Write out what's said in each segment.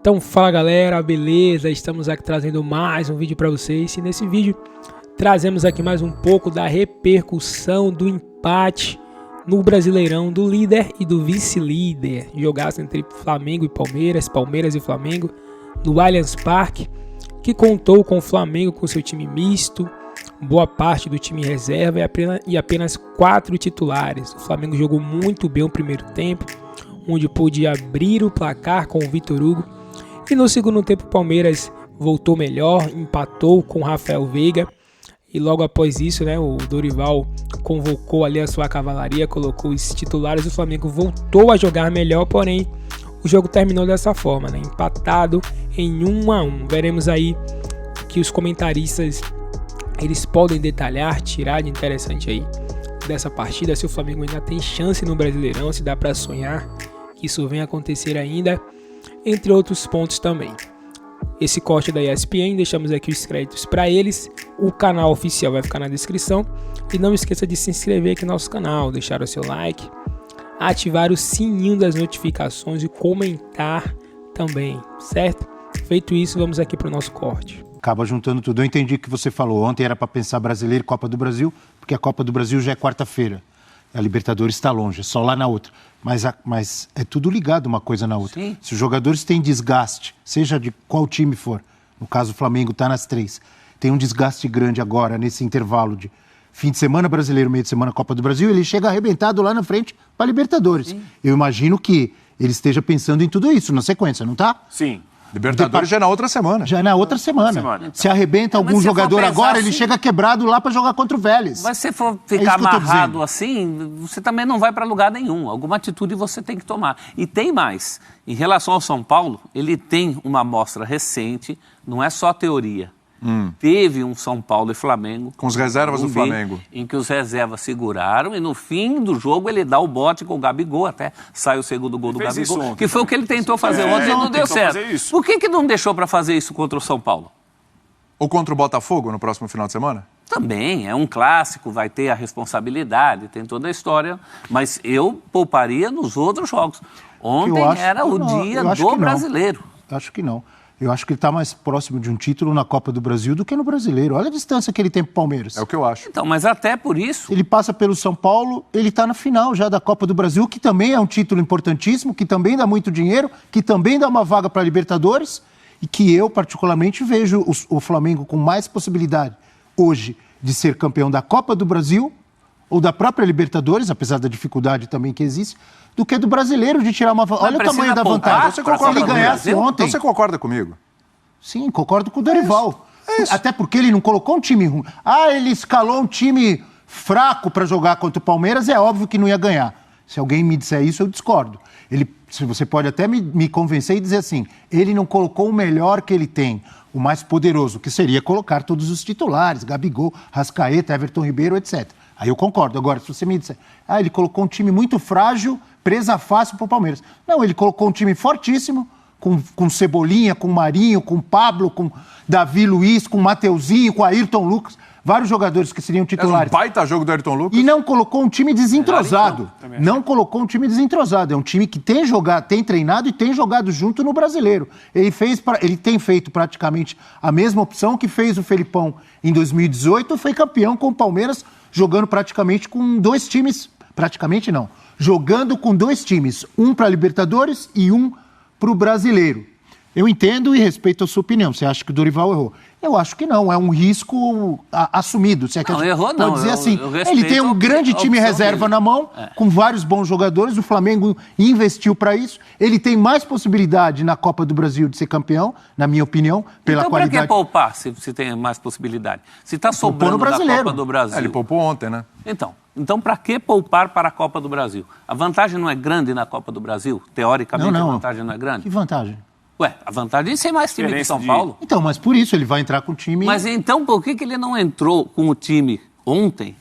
Então fala galera, beleza? Estamos aqui trazendo mais um vídeo para vocês e nesse vídeo trazemos aqui mais um pouco da repercussão do empate no Brasileirão do líder e do vice-líder, jogaço entre Flamengo e Palmeiras, Palmeiras e Flamengo no Allianz Parque, que contou com o Flamengo com seu time misto, boa parte do time reserva e apenas 4 titulares. O Flamengo jogou muito bem o primeiro tempo, onde pôde abrir o placar com o Vitor Hugo. E no segundo tempo o Palmeiras voltou melhor, empatou com o Rafael Veiga. E logo após isso, o Dorival convocou ali a sua cavalaria, colocou os titulares. O Flamengo voltou a jogar melhor, porém o jogo terminou dessa forma, empatado em 1-1. Veremos aí que os comentaristas eles podem detalhar, tirar de interessante aí dessa partida, se o Flamengo ainda tem chance no Brasileirão, se dá para sonhar que isso venha acontecer ainda, entre outros pontos também. Esse corte da ESPN, deixamos aqui os créditos para eles, o canal oficial vai ficar na descrição e não esqueça de se inscrever aqui no nosso canal, deixar o seu like, ativar o sininho das notificações e comentar também, certo? Feito isso, vamos aqui para o nosso corte. Acaba juntando tudo. Eu entendi o que você falou. Ontem era para pensar Brasileiro e Copa do Brasil, porque a Copa do Brasil já é quarta-feira. A Libertadores está longe, é só lá na outra. Mas é tudo ligado uma coisa na outra. Sim. Se os jogadores têm desgaste, seja de qual time for, no caso o Flamengo está nas 3, tem um desgaste grande agora, nesse intervalo de fim de semana Brasileiro, meio de semana Copa do Brasil, ele chega arrebentado lá na frente para a Libertadores. Sim. Eu imagino que ele esteja pensando em tudo isso na sequência, não está? Sim. Libertadores já é na outra semana. Já é na outra semana. Então, se arrebenta algum jogador agora, ele chega quebrado lá para jogar contra o Vélez. Mas se for ficar amarrado assim, você também não vai para lugar nenhum. Alguma atitude você tem que tomar. E tem mais. Em relação ao São Paulo, ele tem uma amostra recente, não é só teoria. Teve um São Paulo e Flamengo. Com os reservas do Flamengo. Em que os reservas seguraram e no fim do jogo ele dá o bote com o Gabigol, até sai o segundo gol do Gabigol, ontem, que foi o que ele tentou fazer ontem e não deu certo. Por que não deixou para fazer isso contra o São Paulo? Ou contra o Botafogo no próximo final de semana? Também, é um clássico, vai ter a responsabilidade, tem toda a história, mas eu pouparia nos outros jogos. Ontem era o dia do brasileiro. Acho que não. Eu acho que ele está mais próximo de um título na Copa do Brasil do que no Brasileiro. Olha a distância que ele tem para o Palmeiras. É o que eu acho. Então, mas até por isso... Ele passa pelo São Paulo, ele está na final já da Copa do Brasil, que também é um título importantíssimo, que também dá muito dinheiro, que também dá uma vaga para a Libertadores e que eu, particularmente, vejo o Flamengo com mais possibilidade hoje de ser campeão da Copa do Brasil ou da própria Libertadores, apesar da dificuldade também que existe, do que do Brasileiro de tirar uma... Olha o tamanho da vantagem. Você concorda ele ganhasse ontem... Então você concorda comigo? Sim, concordo com o Dorival. É isso. Até porque ele não colocou um time ruim. Ele escalou um time fraco para jogar contra o Palmeiras, é óbvio que não ia ganhar. Se alguém me disser isso, eu discordo. Você pode até me convencer e dizer assim, ele não colocou o melhor que ele tem, o mais poderoso, que seria colocar todos os titulares, Gabigol, Rascaeta, Everton Ribeiro, etc. Aí eu concordo. Agora, se você me disser, ele colocou um time muito frágil, presa fácil para o Palmeiras. Não, ele colocou um time fortíssimo, com Cebolinha, com Marinho, com Pablo, com Davi Luiz, com Mateuzinho, com Ayrton Lucas, vários jogadores que seriam titulares. É um baita jogo do Ayrton Lucas. E não colocou um time desentrosado. Não colocou um time desentrosado. É um time que tem jogado, tem treinado e tem jogado junto no Brasileiro. Ele tem feito praticamente a mesma opção que fez o Felipão em 2018, foi campeão com o Palmeiras, jogando praticamente com 2 times. Praticamente não. Jogando com 2 times. Um para a Libertadores e um para o Brasileiro. Eu entendo e respeito a sua opinião. Você acha que o Dorival errou? Eu acho que não. É um risco assumido. Se é que não, errou não. Pode dizer assim, ele tem um grande time reserva na mão, com vários bons jogadores. O Flamengo investiu para isso. Ele tem mais possibilidade na Copa do Brasil de ser campeão, na minha opinião, pela qualidade. Então, para que poupar se tem mais possibilidade? Se está sobrando da Copa do Brasil. Ele poupou ontem, né? Então, para que poupar para a Copa do Brasil? A vantagem não é grande na Copa do Brasil? Teoricamente, a vantagem não é grande? Que vantagem? A vantagem é ser mais time que São Paulo. Então, mas por isso ele vai entrar com o time... Mas então, por que ele não entrou com o time ontem?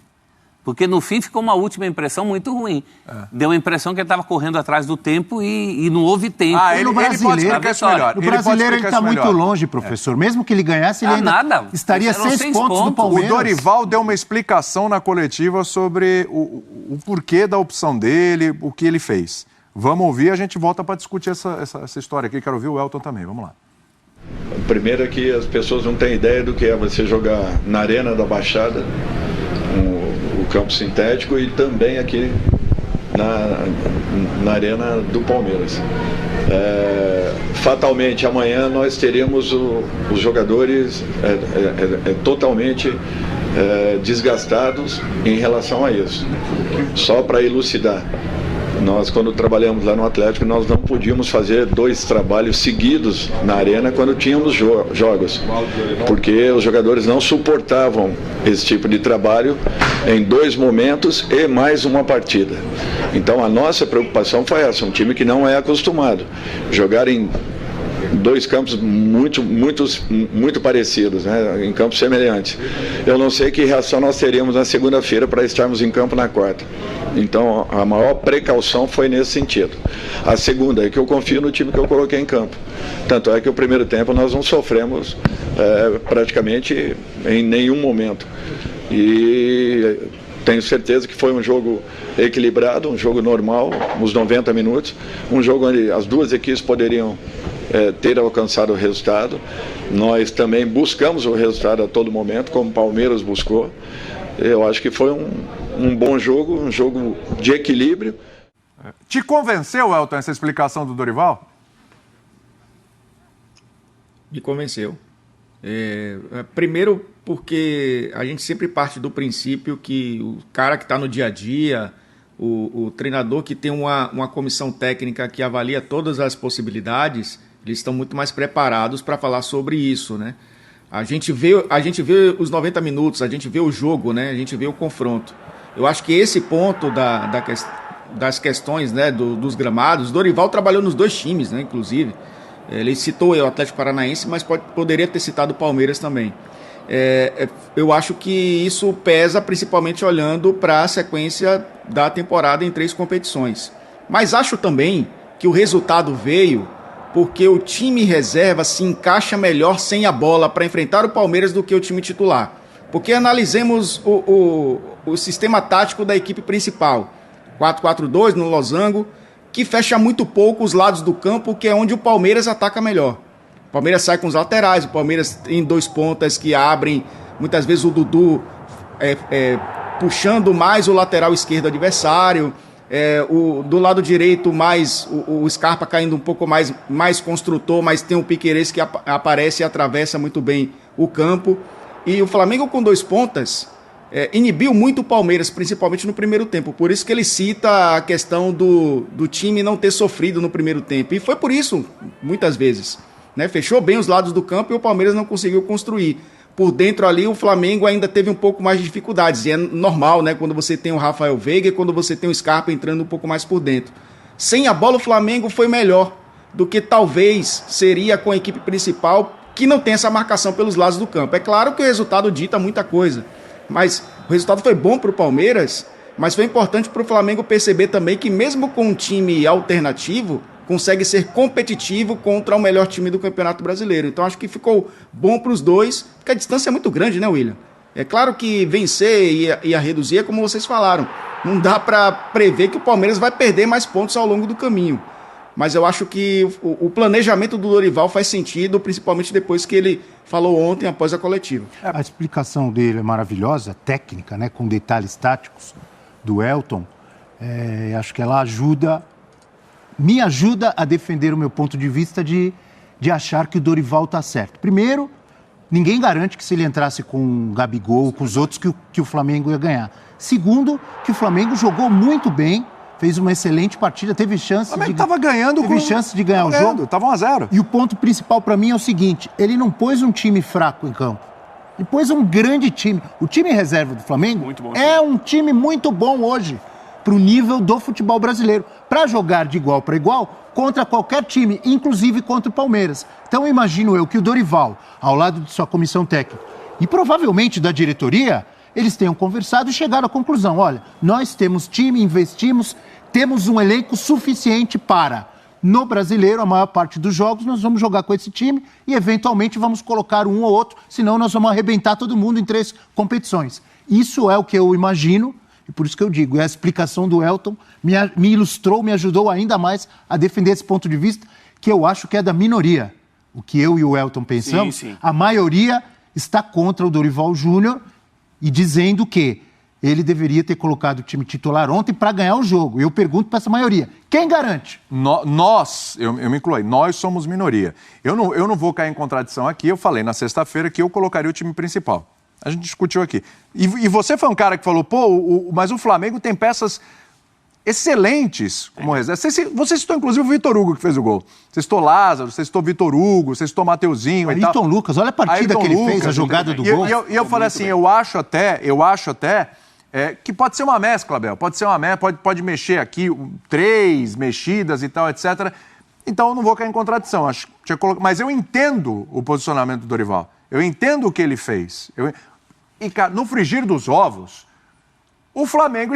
Porque no fim ficou uma última impressão muito ruim. Deu a impressão que ele estava correndo atrás do tempo e não houve tempo. Ele pode explicar isso melhor. No Brasileiro ele está muito longe, professor. Mesmo que ele ganhasse, ele ainda estaria 6 pontos do Palmeiras. O Dorival deu uma explicação na coletiva sobre o porquê da opção dele, o que ele fez. Vamos ouvir e a gente volta para discutir essa história aqui. Quero ouvir o Elton também. Vamos lá. Primeiro é que as pessoas não têm ideia do que é você jogar na Arena da Baixada, o campo sintético, e também aqui na Arena do Palmeiras. Fatalmente, amanhã nós teremos os jogadores totalmente desgastados em relação a isso. Só para elucidar. Nós, quando trabalhamos lá no Atlético, nós não podíamos fazer 2 trabalhos seguidos na arena quando tínhamos jogos, porque os jogadores não suportavam esse tipo de trabalho em 2 momentos e mais uma partida. Então a nossa preocupação foi essa, um time que não é acostumado a jogar em 2 campos muito parecidos, né, em campos semelhantes. Eu não sei que reação nós teríamos na segunda-feira para estarmos em campo na quarta. Então, a maior precaução foi nesse sentido. A segunda é que eu confio no time que eu coloquei em campo. Tanto é que o primeiro tempo nós não sofremos praticamente em nenhum momento. E tenho certeza que foi um jogo equilibrado, um jogo normal, uns 90 minutos, um jogo onde as 2 equipes poderiam ter alcançado o resultado. Nós também buscamos o resultado a todo momento, como o Palmeiras buscou. Eu acho que foi um bom jogo, um jogo de equilíbrio. Te convenceu, Elton, essa explicação do Dorival? Me convenceu. Primeiro porque a gente sempre parte do princípio que o cara que está no dia a dia, o treinador que tem uma comissão técnica que avalia todas as possibilidades, eles estão muito mais preparados para falar sobre isso, né? A gente vê os 90 minutos, a gente vê o jogo, né? A gente vê o confronto. Eu acho que esse ponto das questões, né, dos gramados, Dorival trabalhou nos 2 times, né, inclusive. Ele citou o Atlético Paranaense, mas poderia ter citado o Palmeiras também. Eu acho que isso pesa principalmente olhando para a sequência da temporada em 3 competições. Mas acho também que o resultado veio porque o time reserva se encaixa melhor sem a bola para enfrentar o Palmeiras do que o time titular. Porque analisemos o sistema tático da equipe principal, 4-4-2 no losango, que fecha muito pouco os lados do campo, que é onde o Palmeiras ataca melhor. O Palmeiras sai com os laterais, o Palmeiras tem 2 pontas que abrem, muitas vezes o Dudu puxando mais o lateral esquerdo adversário, do lado direito mais o Scarpa caindo um pouco mais construtor, mas tem o Piquerez que aparece e atravessa muito bem o campo. E o Flamengo com 2 pontas inibiu muito o Palmeiras, principalmente no primeiro tempo. Por isso que ele cita a questão do time não ter sofrido no primeiro tempo. E foi por isso, muitas vezes, né? Fechou bem os lados do campo e o Palmeiras não conseguiu construir. Por dentro ali, o Flamengo ainda teve um pouco mais de dificuldades. E é normal, né? Quando você tem o Rafael Veiga e quando você tem o Scarpa entrando um pouco mais por dentro. Sem a bola, o Flamengo foi melhor do que talvez seria com a equipe principal, que não tem essa marcação pelos lados do campo. É claro que o resultado dita muita coisa, mas o resultado foi bom para o Palmeiras, mas foi importante para o Flamengo perceber também que mesmo com um time alternativo, consegue ser competitivo contra o melhor time do Campeonato Brasileiro. Então acho que ficou bom para os 2, porque a distância é muito grande, né, William? É claro que vencer e a reduzir é como vocês falaram. Não dá para prever que o Palmeiras vai perder mais pontos ao longo do caminho. Mas eu acho que o planejamento do Dorival faz sentido, principalmente depois que ele falou ontem, após a coletiva. A explicação dele é maravilhosa, técnica, né, com detalhes táticos do Elton. Acho que ela me ajuda a defender o meu ponto de vista de achar que o Dorival está certo. Primeiro, ninguém garante que se ele entrasse com o Gabigol, com os outros, que o Flamengo ia ganhar. Segundo, que o Flamengo jogou muito bem, fez uma excelente partida, teve chance de ganhar o jogo. Estava 1-0. E o ponto principal para mim é o seguinte, ele não pôs um time fraco em campo. Ele pôs um grande time. O time reserva do Flamengo é um time muito bom hoje, para o nível do futebol brasileiro, para jogar de igual para igual contra qualquer time, inclusive contra o Palmeiras. Então imagino eu que o Dorival, ao lado de sua comissão técnica e provavelmente da diretoria, eles tenham conversado e chegaram à conclusão, olha, nós temos time, investimos, temos um elenco suficiente para, no Brasileiro, a maior parte dos jogos, nós vamos jogar com esse time e eventualmente vamos colocar um ou outro, senão nós vamos arrebentar todo mundo em 3 competições. Isso é o que eu imagino E por isso que eu digo, a explicação do Elton me ilustrou, me ajudou ainda mais a defender esse ponto de vista, que eu acho que é da minoria. O que eu e o Elton pensamos, Sim. a maioria está contra o Dorival Júnior e dizendo que ele deveria ter colocado o time titular ontem para ganhar o jogo. Eu pergunto para essa maioria, quem garante? Eu me incluí, nós somos minoria. Eu não vou cair em contradição aqui, eu falei na sexta-feira que eu colocaria o time principal. A gente discutiu aqui. E você foi um cara que falou, mas o Flamengo tem peças excelentes como reserva. Você citou, inclusive, o Vitor Hugo, que fez o gol. Você citou Lázaro, você citou Vitor Hugo, você citou Mateuzinho e tal. Ayrton Lucas, olha a partida que ele fez, a jogada do gol. E eu falei assim, eu acho até que pode ser uma mescla, Abel. Pode ser uma mescla, pode mexer aqui, 3 mexidas e tal, etc. Então, eu não vou cair em contradição. Mas eu entendo o posicionamento do Dorival. Eu entendo o que ele fez. E, cara, no frigir dos ovos, o Flamengo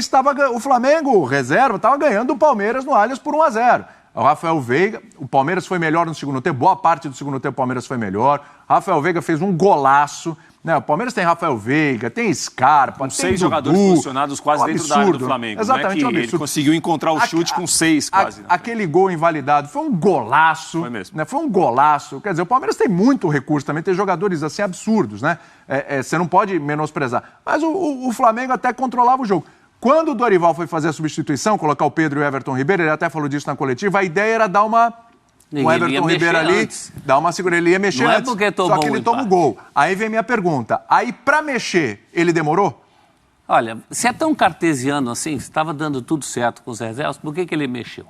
reserva, estava ganhando o Palmeiras no Allianz por 1-0. O Rafael Veiga, o Palmeiras foi melhor no segundo tempo, boa parte do segundo tempo o Palmeiras foi melhor. Rafael Veiga fez um golaço. Né? O Palmeiras tem Rafael Veiga, tem Scarpa, tem 6 jogadores posicionados quase dentro da área do Flamengo. Exatamente, né? Ele conseguiu encontrar o chute com 6 quase. Aquele gol invalidado foi um golaço. Foi mesmo. Né? Foi um golaço. Quer dizer, o Palmeiras tem muito recurso também, tem jogadores assim absurdos, né? Você não pode menosprezar. Mas o Flamengo até controlava o jogo. Quando o Dorival foi fazer a substituição, colocar o Pedro e o Everton Ribeiro, ele até falou disso na coletiva, a ideia era dar uma... O Everton Ribeiro ali, dá uma segura, ele ia mexer não antes, só que ele toma o gol. Aí vem minha pergunta, aí pra mexer, ele demorou? Olha, se é tão cartesiano assim, estava dando tudo certo com os reservas, por que ele mexeu?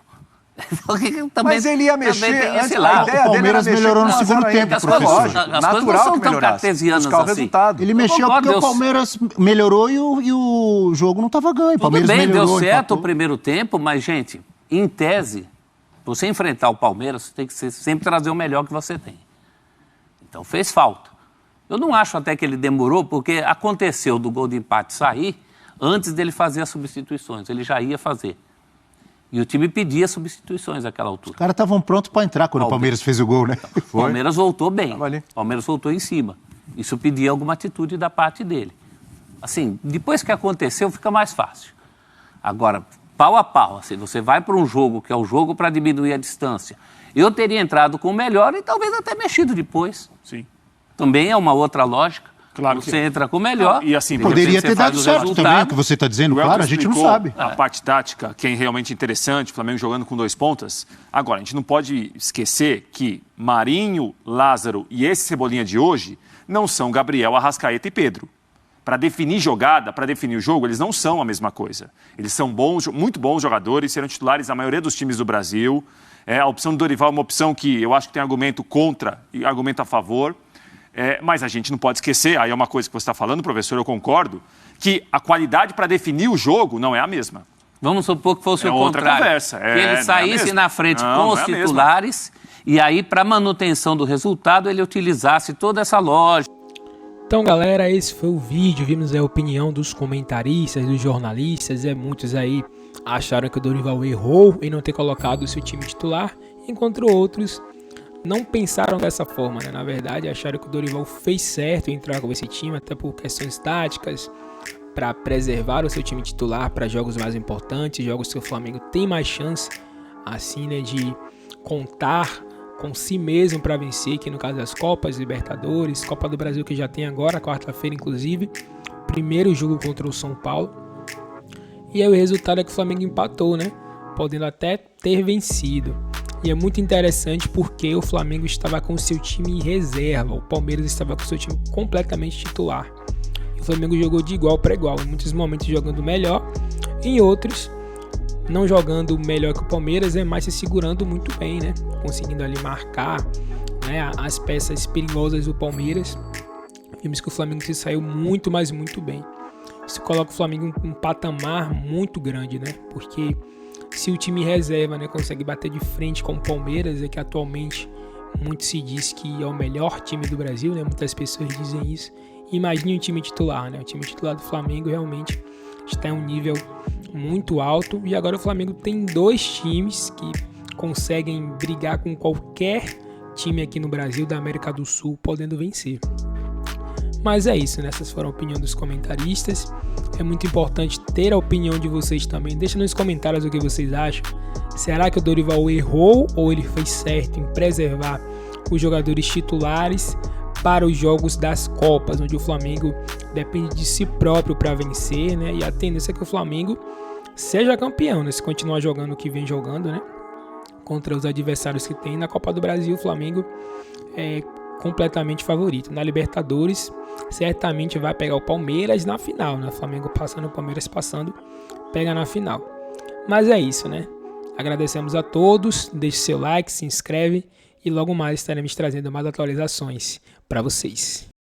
Mas ele ia mexer antes, a ideia o Palmeiras melhorou no segundo tempo, as coisas não são tão cartesianas assim. Ele mexeu porque o Palmeiras melhorou e o jogo não estava ganho. Tudo bem, deu certo o primeiro tempo, mas, gente, em tese, você enfrentar o Palmeiras, você tem que sempre trazer o melhor que você tem. Então, fez falta. Eu não acho até que ele demorou, porque aconteceu do gol de empate sair antes dele fazer as substituições. Ele já ia fazer. E o time pedia substituições naquela altura. Os caras estavam prontos para entrar quando o Palmeiras fez o gol, né? O Palmeiras voltou bem. O Palmeiras voltou em cima. Isso pedia alguma atitude da parte dele. Assim, depois que aconteceu, fica mais fácil. Agora, pau a pau, assim, você vai para um jogo que é o jogo para diminuir a distância. Eu teria entrado com o melhor e talvez até mexido depois. Sim. Também é uma outra lógica. Claro você entra com o melhor. E assim, poderia ter dado certo também, o que você está dizendo, claro, a gente não sabe. A parte tática, que é realmente interessante, o Flamengo jogando com 2 pontas. Agora, a gente não pode esquecer que Marinho, Lázaro e esse Cebolinha de hoje não são Gabriel, Arrascaeta e Pedro. Para definir jogada, para definir o jogo, eles não são a mesma coisa. Eles são bons, muito bons jogadores, serão titulares da maioria dos times do Brasil. A opção do Dorival é uma opção que eu acho que tem argumento contra e argumento a favor. Mas a gente não pode esquecer, aí é uma coisa que você está falando, professor, eu concordo, que a qualidade para definir o jogo não é a mesma. Vamos supor que fosse o contrário. Outra conversa. Que ele saísse na frente com os titulares e aí, para manutenção do resultado, ele utilizasse toda essa lógica. Então, galera, esse foi o vídeo. Vimos a opinião dos comentaristas, dos jornalistas. Muitos aí acharam que o Dorival errou em não ter colocado o seu time titular, enquanto outros não pensaram dessa forma, né? Na verdade, acharam que o Dorival fez certo em entrar com esse time, até por questões táticas, para preservar o seu time titular para jogos mais importantes, jogos que o Flamengo tem mais chance, assim, né, de contar com si mesmo para vencer, que no caso das Copas, Libertadores, Copa do Brasil que já tem agora, quarta-feira inclusive, primeiro jogo contra o São Paulo. E aí o resultado é que o Flamengo empatou, né? Podendo até ter vencido. E é muito interessante porque o Flamengo estava com o seu time em reserva, o Palmeiras estava com o seu time completamente titular. E o Flamengo jogou de igual para igual, em muitos momentos jogando melhor, em outros não jogando melhor que o Palmeiras, mas se segurando muito bem, né? Conseguindo ali marcar, né, as peças perigosas do Palmeiras. Vimos que o Flamengo se saiu muito, mas muito bem. Isso coloca o Flamengo em um patamar muito grande, né? Porque se o time reserva, né, consegue bater de frente com o Palmeiras, que atualmente muito se diz que é o melhor time do Brasil, né? Muitas pessoas dizem isso. Imagine o time titular, né? O time titular do Flamengo realmente está em um nível muito alto. E agora o Flamengo tem 2 times que conseguem brigar com qualquer time aqui no Brasil, da América do Sul, podendo vencer. Mas é isso, né? Essas foram a opinião dos comentaristas. É muito importante ter a opinião de vocês também. Deixa nos comentários o que vocês acham. Será que o Dorival errou ou ele fez certo em preservar os jogadores titulares para os jogos das Copas, onde o Flamengo depende de si próprio para vencer, né? E a tendência é que o Flamengo seja campeão, né? Se continuar jogando o que vem jogando, né? Contra os adversários que tem na Copa do Brasil, o Flamengo é completamente favorito. Na Libertadores, certamente vai pegar o Palmeiras na final, né? O Flamengo passando, o Palmeiras passando, pega na final. Mas é isso, né? Agradecemos a todos, deixe seu like, se inscreve e logo mais estaremos trazendo mais atualizações para vocês.